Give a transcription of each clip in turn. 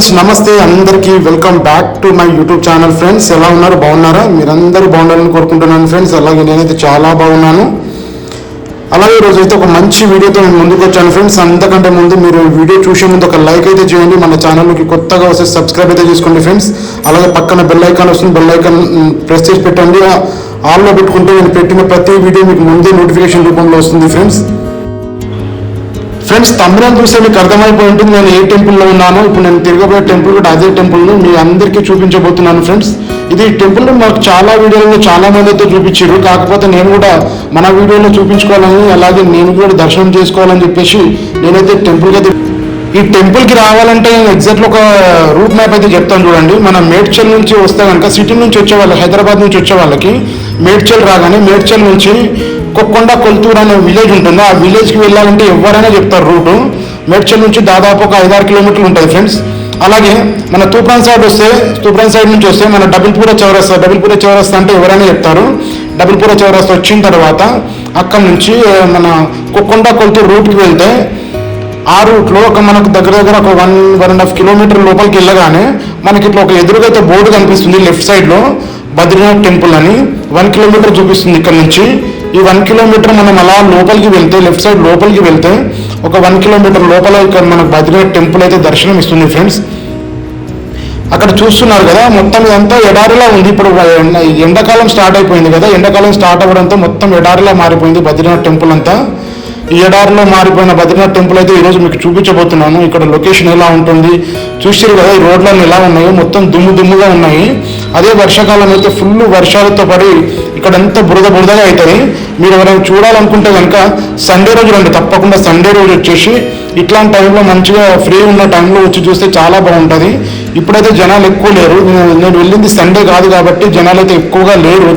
Friends నమస్తే అందరికీ welcome back to my YouTube channel. Friends ఎలా ఉన్నారు, బాగున్నారా? మీరందరూ బాగుండాలని కోరుకుంటున్నాను ఫ్రెండ్స్. అలాగే నేనైతే చాలా బాగున్నాను. అలాగే ఈరోజు అయితే ఒక మంచి వీడియోతో నేను ముందుకు వచ్చాను ఫ్రెండ్స్. అంతకంటే ముందు మీరు వీడియో చూసే ముందు ఒక లైక్ అయితే చేయండి. మన ఛానల్కి కొత్తగా వస్తే సబ్స్క్రైబ్ అయితే చేసుకోండి ఫ్రెండ్స్. అలాగే పక్కన బెల్ ఐకాన్ వస్తుంది, బెల్ ఐకాన్ ప్రెస్ చేసి పెట్టండి. ఆల్లో పెట్టుకుంటే నేను పెట్టిన ప్రతి వీడియో మీకు ముందే నోటిఫికేషన్ రూపంలో వస్తుంది ఫ్రెండ్స్. తమిళం చూస్తే మీకు అర్థమైపోయి ఉంటుంది నేను ఏ టెంపుల్లో ఉన్నాను. ఇప్పుడు నేను తిరగబోయే టెంపుల్ కూడా అదే టెంపుల్ను మీ అందరికీ చూపించబోతున్నాను ఫ్రెండ్స్. ఇది టెంపుల్ మాకు చాలా వీడియోలో చాలా మంది అయితే చూపించారు. కాకపోతే నేను కూడా మన వీడియోలో చూపించుకోవాలని, అలాగే నేను కూడా దర్శనం చేసుకోవాలని చెప్పేసి నేనైతే టెంపుల్కి అయితే ఈ టెంపుల్కి రావాలంటే ఎగ్జాక్ట్లీ ఒక రూట్ మ్యాప్ అయితే చెప్తాను చూడండి. మనం మేడ్చల్ నుంచి వస్తే కనుక సిటీ నుంచి వచ్చే వాళ్ళకి, హైదరాబాద్ నుంచి వచ్చే వాళ్ళకి మేడ్చల్ రాగానే మేడ్చల్ నుంచి కొక్కొండ కొల్తూరు అనే విలేజ్ ఉంటుంది. ఆ విలేజ్కి వెళ్ళాలంటే ఎవరైనా చెప్తారు రూటు. మేడ్చల్ నుంచి దాదాపు ఒక 5-6 కిలోమీటర్లు ఉంటుంది ఫ్రెండ్స్. అలాగే మన తూప్రాన్ సైడ్ వస్తే, తూప్రాన్ సైడ్ నుంచి వస్తే మన డబుల్పూర చౌరస్తా అంటే ఎవరైనా చెప్తారు. డబుల్పూర చౌరస్తా వచ్చిన తర్వాత అక్కడ నుంచి మన కొక్కొండ కొల్తూరు రూట్కి వెళ్తే ఆ రూట్లో ఒక మనకు దగ్గర ఒక 1.5 కిలోమీటర్ లోపలికి వెళ్ళగానే మనకి ఇట్లా ఒక ఎదురుగా అయితే బోర్డు కనిపిస్తుంది. లెఫ్ట్ సైడ్లో బద్రీనాథ్ టెంపుల్ అని 1 కిలోమీటర్ చూపిస్తుంది ఇక్కడ నుంచి. ఈ 1 కిలోమీటర్ మనం అలా లోపలికి వెళ్తే, లెఫ్ట్ సైడ్ లోపలికి వెళ్తే ఒక 1 కిలోమీటర్ లోపల ఇక్కడ మనకు బద్రీనాథ్ టెంపుల్ అయితే దర్శనం ఇస్తుంది ఫ్రెండ్స్. అక్కడ చూస్తున్నారు కదా, మొత్తం ఇదంతా ఎడారిలా ఉంది. ఇప్పుడు ఎండాకాలం స్టార్ట్ అయిపోయింది కదా, ఎండాకాలం స్టార్ట్ అవ్వడంతో మొత్తం ఎడారిలా మారిపోయింది బద్రీనాథ్ టెంపుల్ అంతా. ఈ ఎడారిలో మారిపోయిన బద్రీనాథ్ టెంపుల్ అయితే ఈరోజు మీకు చూపించబోతున్నాను. ఇక్కడ లొకేషన్ ఎలా ఉంటుంది చూసారు కదా, ఈ రోడ్లన్నీ ఎలా ఉన్నాయో మొత్తం దుమ్ముగా ఉన్నాయి. అదే వర్షాకాలం అయితే ఫుల్ వర్షాలతో పడి ఇక్కడంతా బురదగా అవుతుంది. మీరు ఎవరైనా చూడాలనుకుంటే కనుక సండే రోజు రండి, తప్పకుండా సండే రోజు వచ్చేసి ఇట్లాంటి టైంలో మంచిగా ఫ్రీ ఉన్న టైంలో వచ్చి చూస్తే చాలా బాగుంటుంది. ఇప్పుడైతే జనాలు ఎక్కువ లేరు. నేను వెళ్ళింది సండే కాదు కాబట్టి జనాలు అయితే ఎక్కువగా లేరు.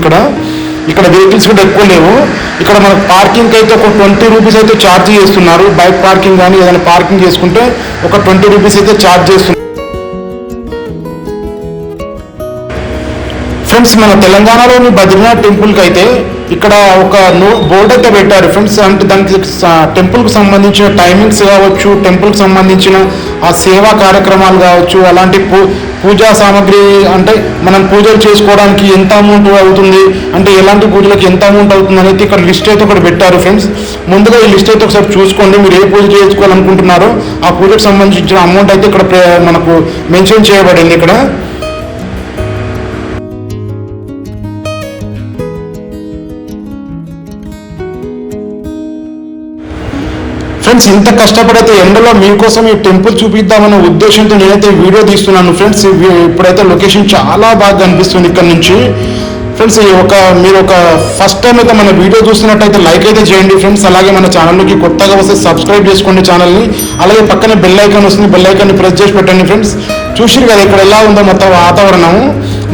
ఇక్కడ వెహికల్స్ కూడా ఎక్కువ లేవు. ఇక్కడ మనకు పార్కింగ్ అయితే ఒక 20 రూపీస్ అయితే ఛార్జ్ చేస్తున్నారు. బైక్ పార్కింగ్ కానీ ఏదైనా పార్కింగ్ చేసుకుంటే ఒక 20 రూపీస్ అయితే ఛార్జ్ చేస్తున్నారు ఫ్రెండ్స్. మన తెలంగాణలోని బద్రీనాథ్ టెంపుల్కి అయితే ఇక్కడ ఒక బోర్డు అయితే పెట్టారు ఫ్రెండ్స్. అంటే దానికి టెంపుల్కి సంబంధించిన టైమింగ్స్ కావచ్చు, టెంపుల్కి సంబంధించిన ఆ సేవా కార్యక్రమాలు కావచ్చు, అలాంటి పూజా సామాగ్రి, అంటే మనం పూజలు చేసుకోవడానికి ఎంత అమౌంట్ అవుతుంది, అంటే ఎలాంటి పూజలకు ఎంత అమౌంట్ అవుతుంది అనేది ఇక్కడ లిస్ట్ అయితే ఒకటి పెట్టారు ఫ్రెండ్స్. ముందుగా ఈ లిస్ట్ అయితే ఒకసారి చూసుకోండి. మీరు ఏ పూజ చేసుకోవాలనుకుంటున్నారో ఆ పూజకు సంబంధించిన అమౌంట్ అయితే ఇక్కడ మనకు మెన్షన్ చేయబడింది ఇక్కడ. ఫ్రెండ్స్ ఇంత కష్టపడైతే ఎండలో మీకోసం ఈ టెంపుల్ చూపిద్దామన్న ఉద్దేశంతో నేనైతే వీడియో తీస్తున్నాను ఫ్రెండ్స్. ఇప్పుడైతే లొకేషన్ చాలా బాగా కనిపిస్తుంది ఇక్కడ నుంచి ఫ్రెండ్స్. మీరు ఒక ఫస్ట్ టైం అయితే మన వీడియో చూస్తున్నట్టయితే లైక్ అయితే చేయండి ఫ్రెండ్స్. అలాగే మన ఛానల్కి కొత్తగా వస్తే సబ్స్క్రైబ్ చేసుకోండి ఛానల్ని. అలాగే పక్కనే బెల్ ఐకాన్ వస్తుంది, బెల్ ఐకాన్ని ప్రెస్ చేసి పెట్టండి ఫ్రెండ్స్. చూసిరు కదా ఇక్కడ ఎలా ఉందో మొత్తం వాతావరణం.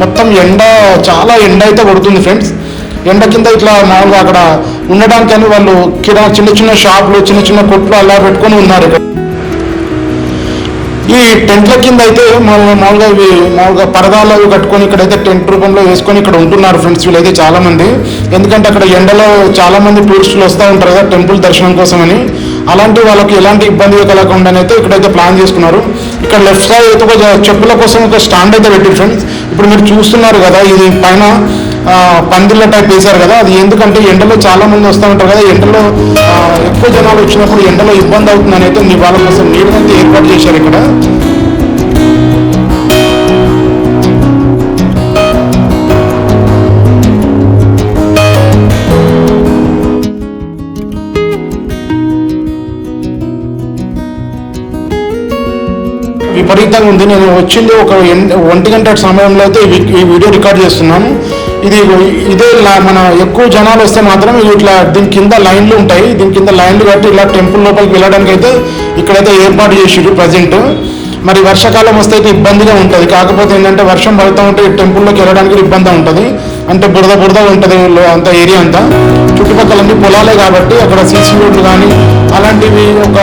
మొత్తం చాలా ఎండ అయితే పడుతుంది ఫ్రెండ్స్. ఎండ కింద ఇట్లా మామూలుగా అక్కడ ఉండడానికని వాళ్ళు చిన్న షాపులు, చిన్న కొట్లు అలా పెట్టుకొని ఉన్నారు. ఈ టెంట్ల కింద అయితే మామూలుగా పరదాలు అవి కట్టుకొని ఇక్కడైతే టెంట్ రూపంలో వేసుకొని ఇక్కడ ఉంటున్నారు ఫ్రెండ్స్ వీళ్ళైతే చాలా మంది. ఎందుకంటే అక్కడ ఎండలో చాలా మంది టూరిస్టులు వస్తూ ఉంటారు కదా టెంపుల్ దర్శనం కోసమని. అలాంటి వాళ్ళకి ఎలాంటి ఇబ్బంది కలగకుండా అయితే ఇక్కడైతే ప్లాన్ చేసుకున్నారు. ఇక్కడ లెఫ్ట్ సైడ్ అయితే ఒక చెప్పుల కోసం ఒక స్టాండ్ అయితే పెట్టారు ఫ్రెండ్స్. ఇప్పుడు మీరు చూస్తున్నారు కదా, ఇది పైన పందిళ్ళ టైప్ వేశారు కదా. అది ఎందుకంటే ఎండలో చాలా మంది వస్తూ ఉంటారు కదా, ఎండలో ఎక్కువ జనాలు వచ్చినప్పుడు ఎండలో ఇబ్బంది అవుతుందని అయితే వాళ్ళ కోసం నీళ్ళైతే ఏర్పాటు చేశారు ఇక్కడ. విపరీతంగా ఉంది. నేను వచ్చింది ఒక 1 గంట సమయంలో అయితే ఈ వీడియో రికార్డ్ చేస్తున్నాను. ఇదే మన ఎక్కువ జనాలు వస్తే మాత్రం ఇట్లా దీని కింద లైన్లు ఉంటాయి. దీని కింద లైన్లు కట్టి ఇలా టెంపుల్ లోపలికి వెళ్ళడానికి అయితే ఇక్కడైతే ఏర్పాటు చేసిరు ప్రజెంట్. మరి వర్షాకాలం వస్తే అయితే ఇబ్బందిగా ఉంటుంది. కాకపోతే ఏంటంటే వర్షం పడుతూ ఉంటే ఈ టెంపుల్లోకి వెళ్ళడానికి ఇబ్బంది ఉంటుంది. అంటే బురద ఉంటుంది అంత ఏరియా అంతా. చుట్టుపక్కలన్నీ పొలాలే కాబట్టి అక్కడ సీసీ రోడ్లు కానీ అలాంటివి ఒక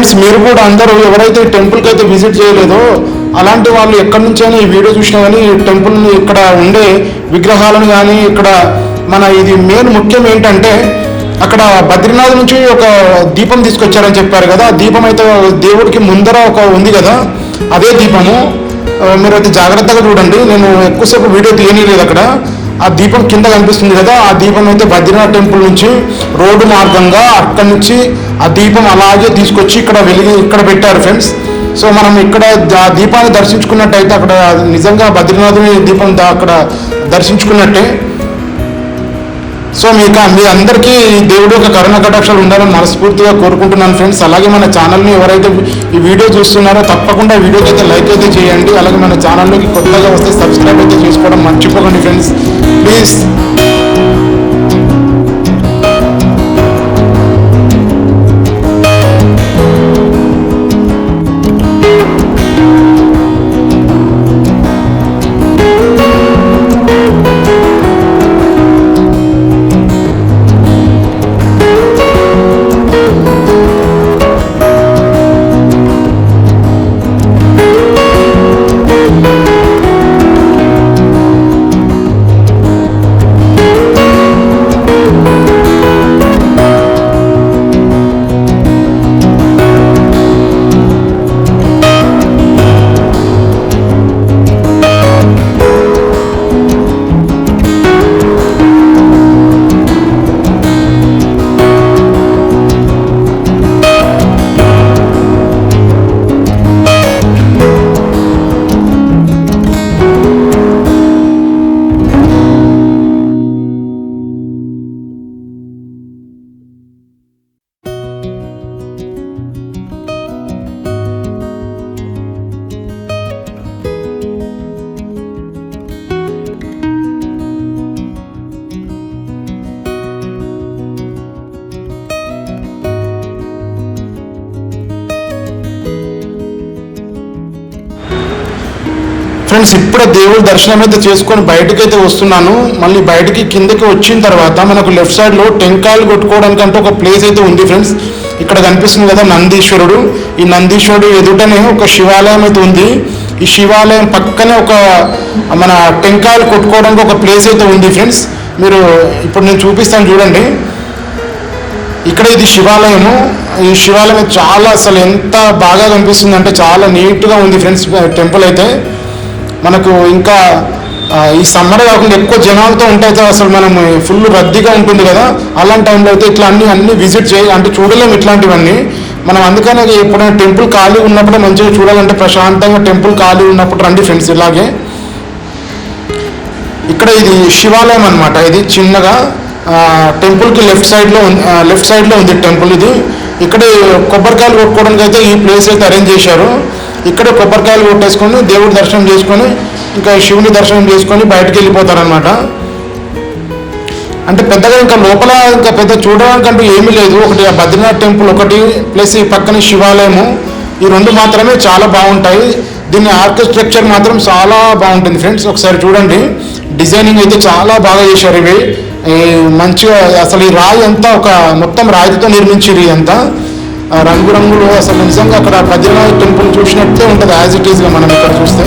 ఫ్రెండ్స్ మీరు కూడా అందరూ ఎవరైతే టెంపుల్కి అయితే విజిట్ చేయలేదో అలాంటి వాళ్ళు ఎక్కడి నుంచైనా ఈ వీడియో చూసినా కానీ టెంపుల్ని ఇక్కడ ఉండే విగ్రహాలను కానీ ఇక్కడ మన ఇది మెయిన్ ముఖ్యం ఏంటంటే అక్కడ బద్రీనాథ్ నుంచి ఒక దీపం తీసుకొచ్చారని చెప్పారు కదా. ఆ దీపం అయితే దేవుడికి ముందర ఒక ఉంది కదా, అదే దీపము. మీరు అయితే జాగ్రత్తగా చూడండి, నేను ఎక్కువసేపు వీడియో తీయలేదు. అక్కడ ఆ దీపం కింద కనిపిస్తుంది కదా, ఆ దీపం అయితే బద్రీనాథ్ టెంపుల్ నుంచి రోడ్డు మార్గంగా అక్కడి నుంచి ఆ దీపం అలాగే తీసుకొచ్చి ఇక్కడ పెట్టారు ఫ్రెండ్స్. సో మనం ఇక్కడ ఆ దీపాన్ని దర్శించుకున్నట్టయితే అక్కడ నిజంగా బద్రీనాథుని దీపం అక్కడ దర్శించుకున్నట్టే. సో మీ అందరికీ దేవుడు ఒక కరుణ కటాక్షాలు ఉండాలని మనస్ఫూర్తిగా కోరుకుంటున్నాను ఫ్రెండ్స్. అలాగే మన ఛానల్ని ఎవరైతే ఈ వీడియో చూస్తున్నారో తప్పకుండా వీడియోకి అయితే లైక్ అయితే చేయండి. అలాగే మన ఛానల్లోకి కొత్తగా వస్తే సబ్స్క్రైబ్ అయితే చేసుకోవడం మర్చిపోకండి ఫ్రెండ్స్, ప్లీజ్. ఫ్రెండ్స్ ఇప్పుడే దేవుడి దర్శనం అయితే చేసుకొని బయటకైతే వస్తున్నాను. మళ్ళీ బయటికి కిందకి వచ్చిన తర్వాత మనకు లెఫ్ట్ సైడ్లో టెంకాయలు కొట్టుకోవడానికి అంటే ఒక ప్లేస్ అయితే ఉంది ఫ్రెండ్స్. ఇక్కడ కనిపిస్తుంది కదా నందీశ్వరుడు. ఈ నందీశ్వరుడు ఎదుటనే ఒక శివాలయం అయితే ఉంది. ఈ శివాలయం పక్కనే ఒక మన టెంకాయలు కొట్టుకోవడానికి ఒక ప్లేస్ అయితే ఉంది ఫ్రెండ్స్. మీరు ఇప్పుడు నేను చూపిస్తాను చూడండి. ఇక్కడ ఇది శివాలయము. ఈ శివాలయం చాలా అసలు ఎంత బాగా కనిపిస్తుంది అంటే చాలా నీట్గా ఉంది ఫ్రెండ్స్. టెంపుల్ అయితే మనకు ఇంకా ఈ సమ్మర్ కాకుండా ఎక్కువ జనాలతో ఉంటాయి, అసలు మనం ఫుల్ రద్దీగా ఉంటుంది కదా. అలాంటి టైంలో అయితే ఇట్లా అన్ని విజిట్ అంటే చూడలేము ఇట్లాంటివన్నీ మనం. అందుకనే ఎప్పుడైనా టెంపుల్ ఖాళీ ఉన్నప్పుడు మంచిగా చూడాలంటే ప్రశాంతంగా టెంపుల్ ఖాళీ ఉన్నప్పుడు రండి ఫ్రెండ్స్. ఇలాగే ఇక్కడ ఇది శివాలయం అనమాట. ఇది చిన్నగా టెంపుల్కి లెఫ్ట్ సైడ్లో ఉంది టెంపుల్ ఇది. ఇక్కడ కొబ్బరికాయలు కొట్టుకోవడానికి అయితే ఈ ప్లేస్ అయితే అరేంజ్ చేశారు. ఇక్కడ కొబ్బరికాయలు కొట్టేసుకొని దేవుడి దర్శనం చేసుకొని ఇంకా శివుని దర్శనం చేసుకొని బయటకు వెళ్ళిపోతారనమాట. అంటే పెద్దగా ఇంకా లోపల ఇంకా పెద్ద చూడడానికంటూ ఏమీ లేదు. ఒకటి బద్రీనాథ్ టెంపుల్ ఒకటి ప్లస్ ఈ పక్కన శివాలయము, ఈ రెండు మాత్రమే చాలా బాగుంటాయి. దీని ఆర్కిటెక్చర్ మాత్రం చాలా బాగుంటుంది ఫ్రెండ్స్. ఒకసారి చూడండి, డిజైనింగ్ అయితే చాలా బాగా చేశారు. ఇవి మంచిగా అసలు ఈ రాయి అంతా ఒక మొత్తం రాయితో నిర్మించారు. ఇదంతా రంగురంగులు అసలు నిజంగా అక్కడ బద్రీనాథ్ టెంపుల్ చూసినట్టే ఉంటుంది యాజ్ ఇట్ ఈస్గా మనం ఇక్కడ చూస్తే.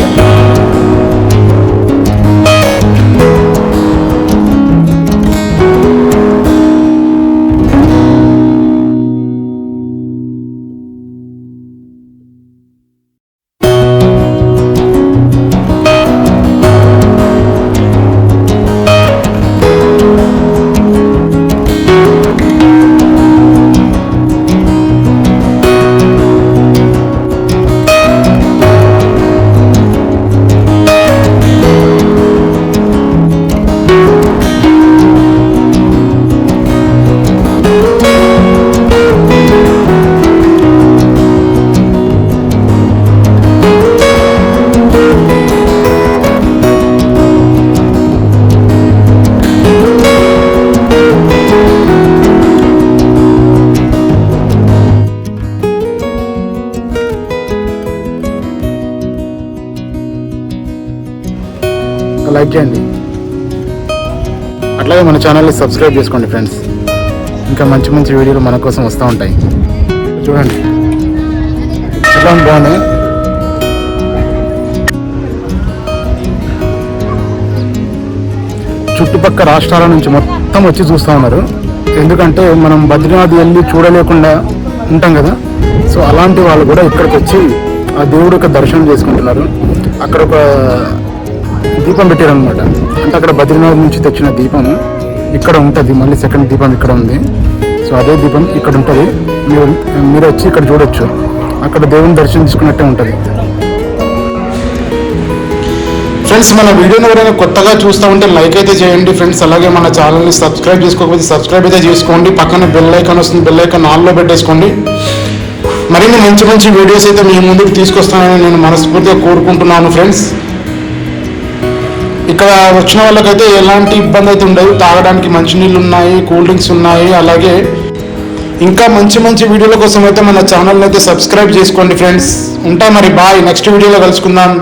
లైక్ చేయండి, అట్లాగే మన ఛానల్ని సబ్స్క్రైబ్ చేసుకోండి ఫ్రెండ్స్. ఇంకా మంచి మంచి వీడియోలు మన కోసం వస్తూ ఉంటాయి. చూడండి. చాలా బాగున్నాయి. చుట్టుపక్కల రాష్ట్రాల నుంచి మొత్తం వచ్చి చూస్తూ ఉన్నారు. ఎందుకంటే మనం బద్రీనాథ్ వెళ్ళి చూడలేకుండా ఉంటాం కదా, సో అలాంటి వాళ్ళు కూడా ఇక్కడికి వచ్చి ఆ దేవుడు యొక్క దర్శనం చేసుకుంటున్నారు. అక్కడ ఒక దీపం పెట్టారనమాట. అంటే అక్కడ బద్రీనాథ్ నుంచి తెచ్చిన దీపం ఇక్కడ ఉంటుంది. మళ్ళీ సెకండ్ దీపం ఇక్కడ ఉంది. సో అదే దీపం ఇక్కడ ఉంటుంది. మీరు వచ్చి ఇక్కడ చూడొచ్చు. అక్కడ దేవుని దర్శనం తీసుకున్నట్టే ఉంటుంది. ఫ్రెండ్స్, మన వీడియోని ఎవరైనా కొత్తగా చూస్తూ ఉంటే లైక్ అయితే చేయండి ఫ్రెండ్స్. అలాగే మన ఛానల్ని సబ్స్క్రైబ్ చేసుకోకపోతే సబ్స్క్రైబ్ అయితే చేసుకోండి. పక్కన బెల్ ఐకాన్ వస్తుంది, బెల్ ఐకాన్ ఆన్లో పెట్టేసుకోండి. మరిన్ని మంచి మంచి వీడియోస్ అయితే మీ ముందుకు తీసుకొస్తానని నేను మనస్ఫూర్తిగా కోరుకుంటున్నాను ఫ్రెండ్స్. ఇక్కడ వచ్చిన వాళ్ళకైతే ఎలాంటి ఇబ్బంది అయితే ఉండదు. తాగడానికి మంచినీళ్ళు ఉన్నాయి, కూల్ డ్రింక్స్ ఉన్నాయి. అలాగే ఇంకా మంచి మంచి వీడియోల కోసం అయితే మన ఛానల్ని అయితే సబ్స్క్రైబ్ చేసుకోండి ఫ్రెండ్స్. ఉంటా మరి, బాయ్. నెక్స్ట్ వీడియోలో కలుసుకుందాం.